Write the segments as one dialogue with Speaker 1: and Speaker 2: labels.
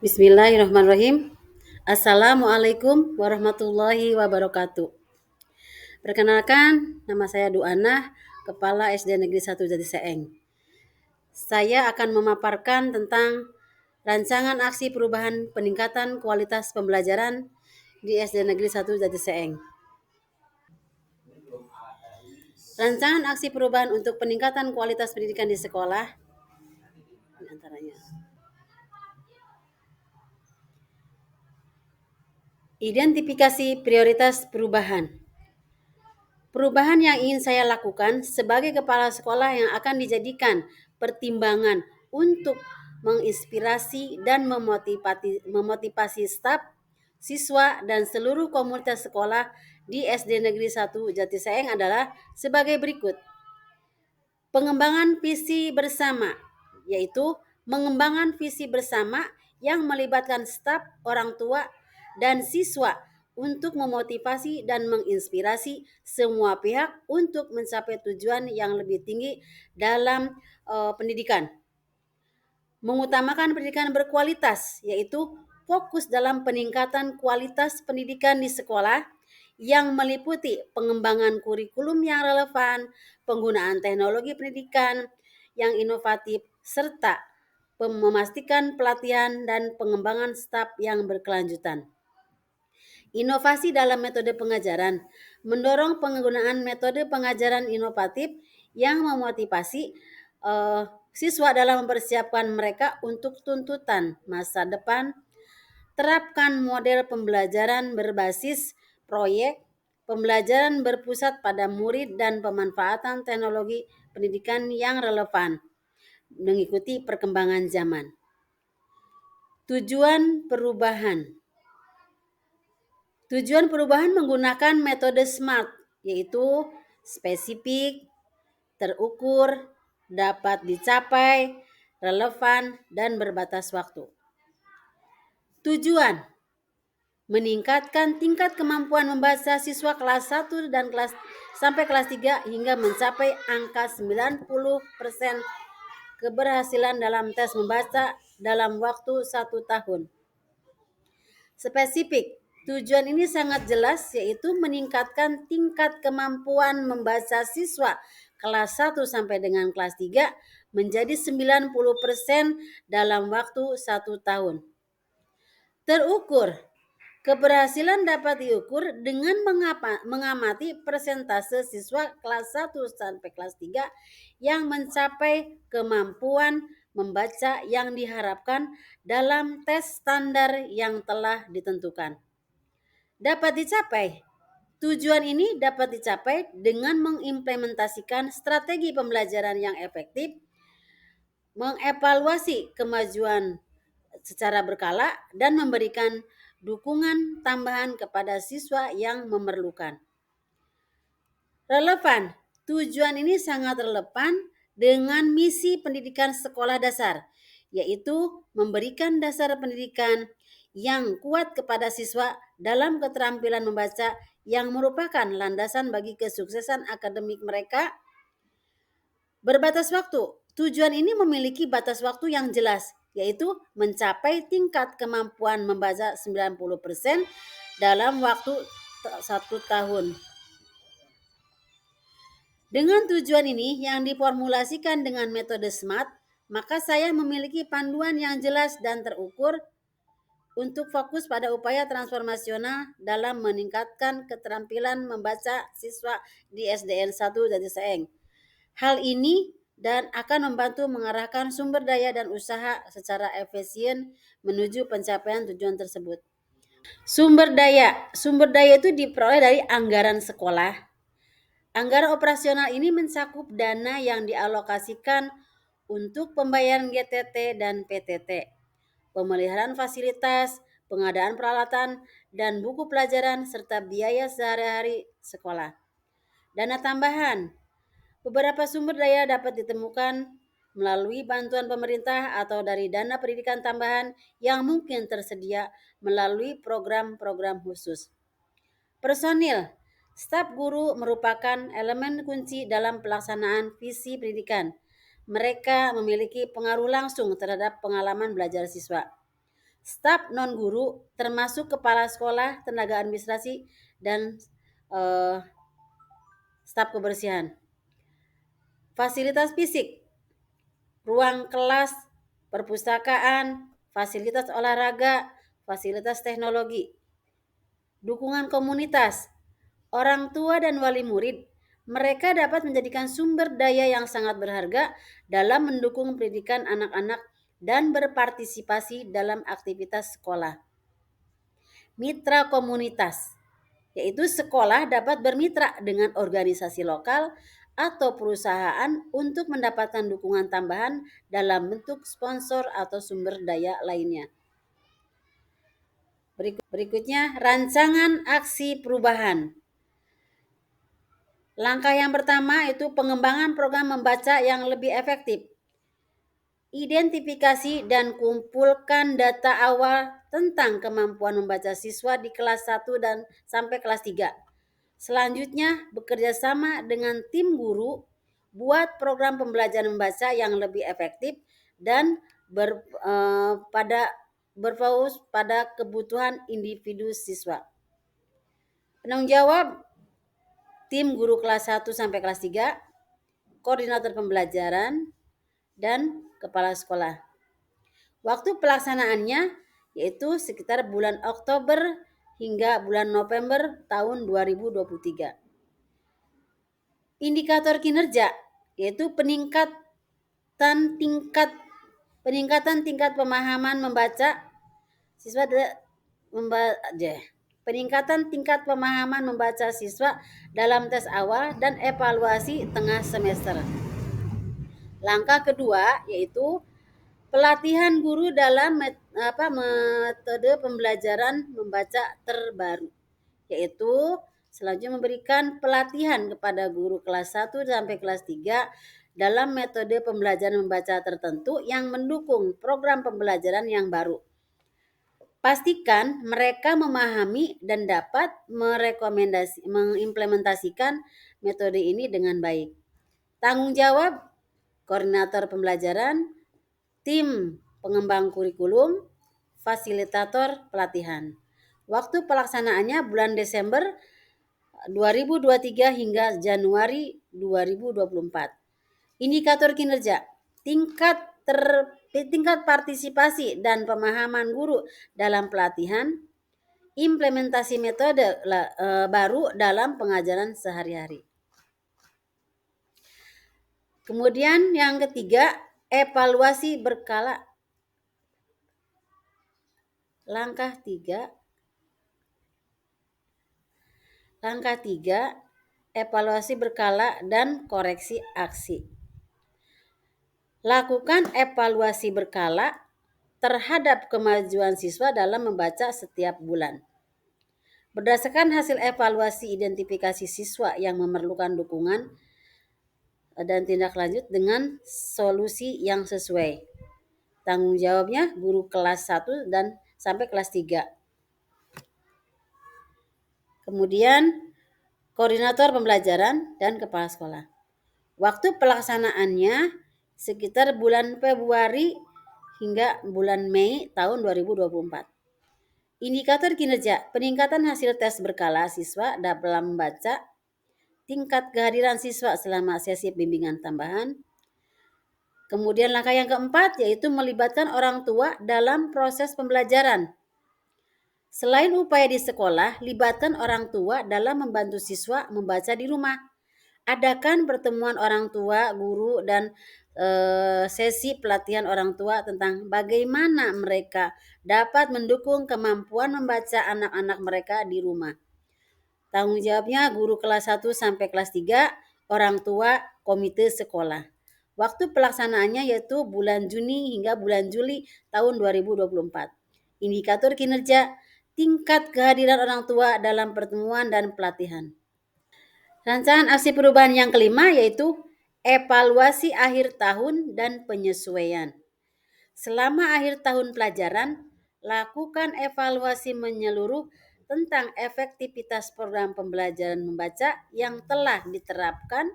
Speaker 1: Bismillahirrahmanirrahim. Assalamualaikum warahmatullahi wabarakatuh. Perkenalkan, nama saya Duana, Kepala SD Negeri 1 Jati Seeng. Saya akan memaparkan tentang rancangan aksi perubahan peningkatan kualitas pembelajaran di SD Negeri 1 Jati Seeng. Rancangan aksi perubahan untuk peningkatan kualitas pendidikan di sekolah, di antaranya identifikasi prioritas perubahan. Perubahan yang ingin saya lakukan sebagai kepala sekolah yang akan dijadikan pertimbangan untuk menginspirasi dan memotivasi staf, siswa, dan seluruh komunitas sekolah di SD Negeri 1 Jati Seeng adalah sebagai berikut. Pengembangan visi bersama, yaitu mengembangkan visi bersama yang melibatkan staf, orang tua, dan siswa untuk memotivasi dan menginspirasi semua pihak untuk mencapai tujuan yang lebih tinggi dalam pendidikan. Mengutamakan pendidikan berkualitas, yaitu fokus dalam peningkatan kualitas pendidikan di sekolah yang meliputi pengembangan kurikulum yang relevan, penggunaan teknologi pendidikan yang inovatif, serta memastikan pelatihan dan pengembangan staf yang berkelanjutan. Inovasi dalam metode pengajaran, mendorong penggunaan metode pengajaran inovatif yang memotivasi siswa dalam mempersiapkan mereka untuk tuntutan masa depan. Terapkan model pembelajaran berbasis proyek, pembelajaran berpusat pada murid dan pemanfaatan teknologi pendidikan yang relevan mengikuti perkembangan zaman. Tujuan perubahan menggunakan metode SMART, yaitu spesifik, terukur, dapat dicapai, relevan, dan berbatas waktu. Tujuan meningkatkan tingkat kemampuan membaca siswa kelas 1 dan sampai kelas 3 hingga mencapai angka 90% keberhasilan dalam tes membaca dalam waktu 1 tahun. Spesifik, tujuan ini sangat jelas, yaitu meningkatkan tingkat kemampuan membaca siswa kelas 1 sampai dengan kelas 3 menjadi 90% dalam waktu 1 tahun. Terukur, keberhasilan dapat diukur dengan mengamati persentase siswa kelas 1 sampai kelas 3 yang mencapai kemampuan membaca yang diharapkan dalam tes standar yang telah ditentukan. Dapat dicapai. Tujuan ini dapat dicapai dengan mengimplementasikan strategi pembelajaran yang efektif, mengevaluasi kemajuan secara berkala, dan memberikan dukungan tambahan kepada siswa yang memerlukan. Relevan, tujuan ini sangat relevan dengan misi pendidikan sekolah dasar, yaitu memberikan dasar pendidikan yang kuat kepada siswa dalam keterampilan membaca yang merupakan landasan bagi kesuksesan akademik mereka. Berbatas waktu, tujuan ini memiliki batas waktu yang jelas, yaitu mencapai tingkat kemampuan membaca 90% dalam waktu 1 tahun. Dengan tujuan ini yang diformulasikan dengan metode SMART, maka saya memiliki panduan yang jelas dan terukur untuk fokus pada upaya transformasional dalam meningkatkan keterampilan membaca siswa di SDN 1 Jati Seeng. Hal ini dan akan membantu mengarahkan sumber daya dan usaha secara efisien menuju pencapaian tujuan tersebut. Sumber daya itu diperoleh dari anggaran sekolah. Anggaran operasional ini mencakup dana yang dialokasikan untuk pembayaran GTT dan PTT, pemeliharaan fasilitas, pengadaan peralatan dan buku pelajaran, serta biaya sehari-hari sekolah. Dana tambahan. Beberapa sumber daya dapat ditemukan melalui bantuan pemerintah atau dari dana pendidikan tambahan yang mungkin tersedia melalui program-program khusus. Personil, staf guru merupakan elemen kunci dalam pelaksanaan visi pendidikan. Mereka memiliki pengaruh langsung terhadap pengalaman belajar siswa. staf non-guru termasuk kepala sekolah, tenaga administrasi, dan staf kebersihan. Fasilitas fisik, ruang kelas, perpustakaan, fasilitas olahraga, fasilitas teknologi. Dukungan komunitas, orang tua dan wali murid, mereka dapat menjadikan sumber daya yang sangat berharga dalam mendukung pendidikan anak-anak dan berpartisipasi dalam aktivitas sekolah. Mitra komunitas, yaitu sekolah dapat bermitra dengan organisasi lokal atau perusahaan untuk mendapatkan dukungan tambahan dalam bentuk sponsor atau sumber daya lainnya. Berikutnya, rancangan aksi perubahan. Langkah yang pertama itu pengembangan program membaca yang lebih efektif. Identifikasi dan kumpulkan data awal tentang kemampuan membaca siswa di kelas 1 dan sampai kelas 3. Selanjutnya, bekerja sama dengan tim guru buat program pembelajaran membaca yang lebih efektif dan berfokus pada kebutuhan individu siswa. Penanggung jawab tim guru kelas 1 sampai kelas 3, koordinator pembelajaran, dan kepala sekolah. Waktu pelaksanaannya yaitu sekitar bulan Oktober hingga bulan November tahun 2023. Indikator kinerja yaitu peningkatan tingkat pemahaman membaca siswa peningkatan tingkat pemahaman membaca siswa dalam tes awal dan evaluasi tengah semester. Langkah kedua yaitu pelatihan guru dalam metode pembelajaran membaca terbaru, yaitu selanjutnya memberikan pelatihan kepada guru kelas 1 sampai kelas 3 dalam metode pembelajaran membaca tertentu yang mendukung program pembelajaran yang baru. Pastikan mereka memahami dan dapat mengimplementasikan metode ini dengan baik. Tanggung jawab koordinator pembelajaran, tim pengembang kurikulum, fasilitator pelatihan. Waktu pelaksanaannya bulan Desember 2023 hingga Januari 2024. Indikator kinerja, tingkat partisipasi dan pemahaman guru dalam pelatihan, implementasi metode baru dalam pengajaran sehari-hari. Kemudian yang ketiga, evaluasi berkala. Langkah 3, evaluasi berkala dan koreksi aksi. Lakukan evaluasi berkala terhadap kemajuan siswa dalam membaca setiap bulan. Berdasarkan hasil evaluasi identifikasi siswa yang memerlukan dukungan dan tindak lanjut dengan solusi yang sesuai. Tanggung jawabnya guru kelas 1 dan sampai kelas 3. Kemudian koordinator pembelajaran dan kepala sekolah. Waktu pelaksanaannya sekitar bulan Februari hingga bulan Mei tahun 2024. Indikator kinerja, peningkatan hasil tes berkala siswa dalam membaca, tingkat kehadiran siswa selama sesi bimbingan tambahan. Kemudian langkah yang keempat yaitu melibatkan orang tua dalam proses pembelajaran. Selain upaya di sekolah, libatkan orang tua dalam membantu siswa membaca di rumah. Adakan pertemuan orang tua, guru, dan sesi pelatihan orang tua tentang bagaimana mereka dapat mendukung kemampuan membaca anak-anak mereka di rumah. Tanggung jawabnya guru kelas 1 sampai kelas 3, orang tua, komite sekolah. Waktu pelaksanaannya yaitu bulan Juni hingga bulan Juli tahun 2024. Indikator kinerja, tingkat kehadiran orang tua dalam pertemuan dan pelatihan. Rancangan aksi perubahan yang kelima yaitu evaluasi akhir tahun dan penyesuaian. Selama akhir tahun pelajaran, lakukan evaluasi menyeluruh tentang efektivitas program pembelajaran membaca yang telah diterapkan,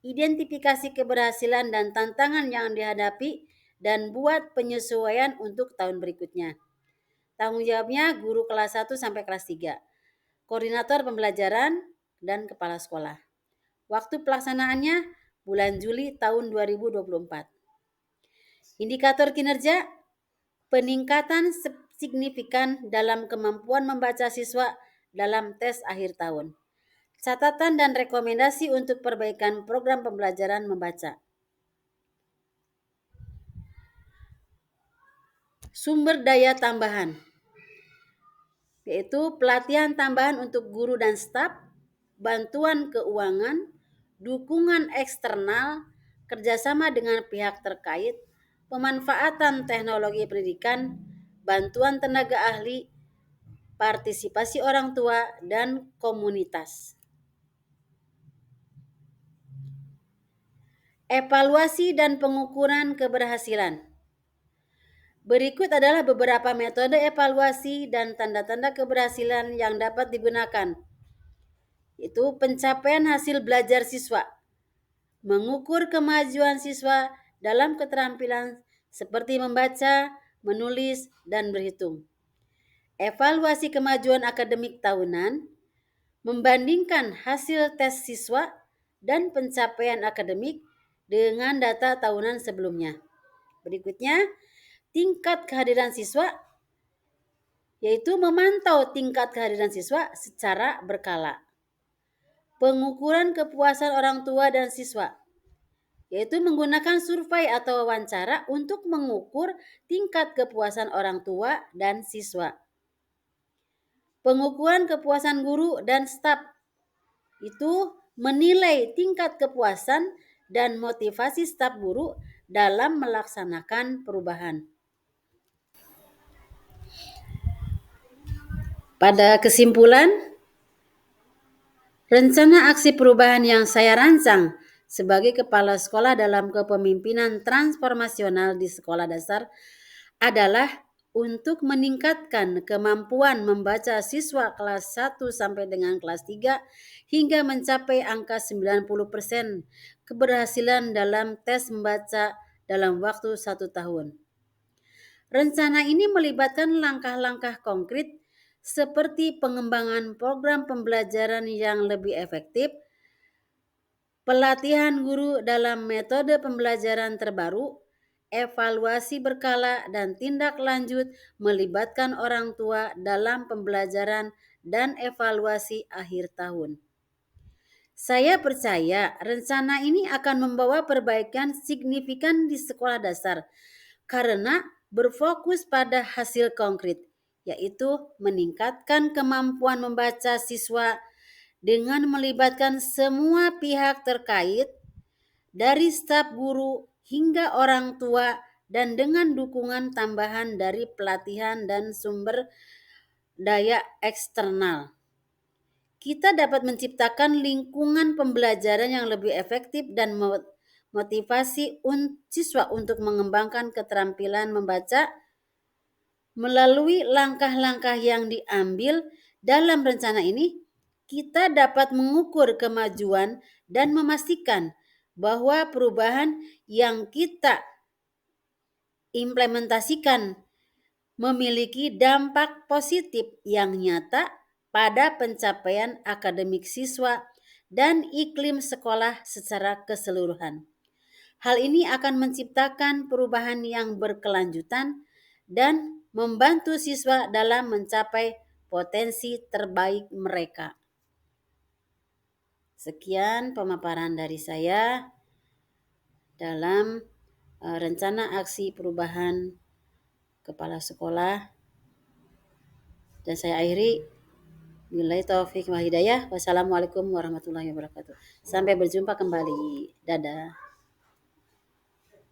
Speaker 1: identifikasi keberhasilan dan tantangan yang dihadapi, dan buat penyesuaian untuk tahun berikutnya. Tanggung jawabnya guru kelas 1 sampai kelas 3. Koordinator pembelajaran dan kepala sekolah. Waktu pelaksanaannya bulan Juli tahun 2024. Indikator kinerja, peningkatan signifikan dalam kemampuan membaca siswa dalam tes akhir tahun. Catatan dan rekomendasi untuk perbaikan program pembelajaran membaca. Sumber daya tambahan, yaitu pelatihan tambahan untuk guru dan staf, bantuan keuangan, dukungan eksternal, kerjasama dengan pihak terkait, pemanfaatan teknologi pendidikan, bantuan tenaga ahli, partisipasi orang tua, dan komunitas. Evaluasi dan pengukuran keberhasilan. Berikut adalah beberapa metode evaluasi dan tanda-tanda keberhasilan yang dapat digunakan. Itu pencapaian hasil belajar siswa, mengukur kemajuan siswa dalam keterampilan seperti membaca, menulis, dan berhitung. Evaluasi kemajuan akademik tahunan, membandingkan hasil tes siswa dan pencapaian akademik dengan data tahunan sebelumnya. Berikutnya, tingkat kehadiran siswa, yaitu memantau tingkat kehadiran siswa secara berkala. Pengukuran kepuasan orang tua dan siswa, yaitu menggunakan survei atau wawancara untuk mengukur tingkat kepuasan orang tua dan siswa. Pengukuran kepuasan guru dan staf, itu menilai tingkat kepuasan dan motivasi staf guru dalam melaksanakan perubahan. Pada kesimpulan, rencana aksi perubahan yang saya rancang sebagai kepala sekolah dalam kepemimpinan transformasional di sekolah dasar adalah untuk meningkatkan kemampuan membaca siswa kelas 1 sampai dengan kelas 3 hingga mencapai angka 90% keberhasilan dalam tes membaca dalam waktu 1 tahun. Rencana ini melibatkan langkah-langkah konkret seperti pengembangan program pembelajaran yang lebih efektif, pelatihan guru dalam metode pembelajaran terbaru, evaluasi berkala, dan tindak lanjut melibatkan orang tua dalam pembelajaran dan evaluasi akhir tahun. Saya percaya rencana ini akan membawa perbaikan signifikan di sekolah dasar karena berfokus pada hasil konkret, yaitu meningkatkan kemampuan membaca siswa dengan melibatkan semua pihak terkait, dari staf guru hingga orang tua, dan dengan dukungan tambahan dari pelatihan dan sumber daya eksternal. Kita dapat menciptakan lingkungan pembelajaran yang lebih efektif dan motivasi siswa untuk mengembangkan keterampilan membaca. Melalui langkah-langkah yang diambil dalam rencana ini, kita dapat mengukur kemajuan dan memastikan bahwa perubahan yang kita implementasikan memiliki dampak positif yang nyata pada pencapaian akademik siswa dan iklim sekolah secara keseluruhan. Hal ini akan menciptakan perubahan yang berkelanjutan dan membantu siswa dalam mencapai potensi terbaik mereka. Sekian pemaparan dari saya dalam rencana aksi perubahan kepala sekolah. Dan saya akhiri, billahi taufik wal hidayah. Wassalamualaikum warahmatullahi wabarakatuh. Sampai berjumpa kembali. Dadah.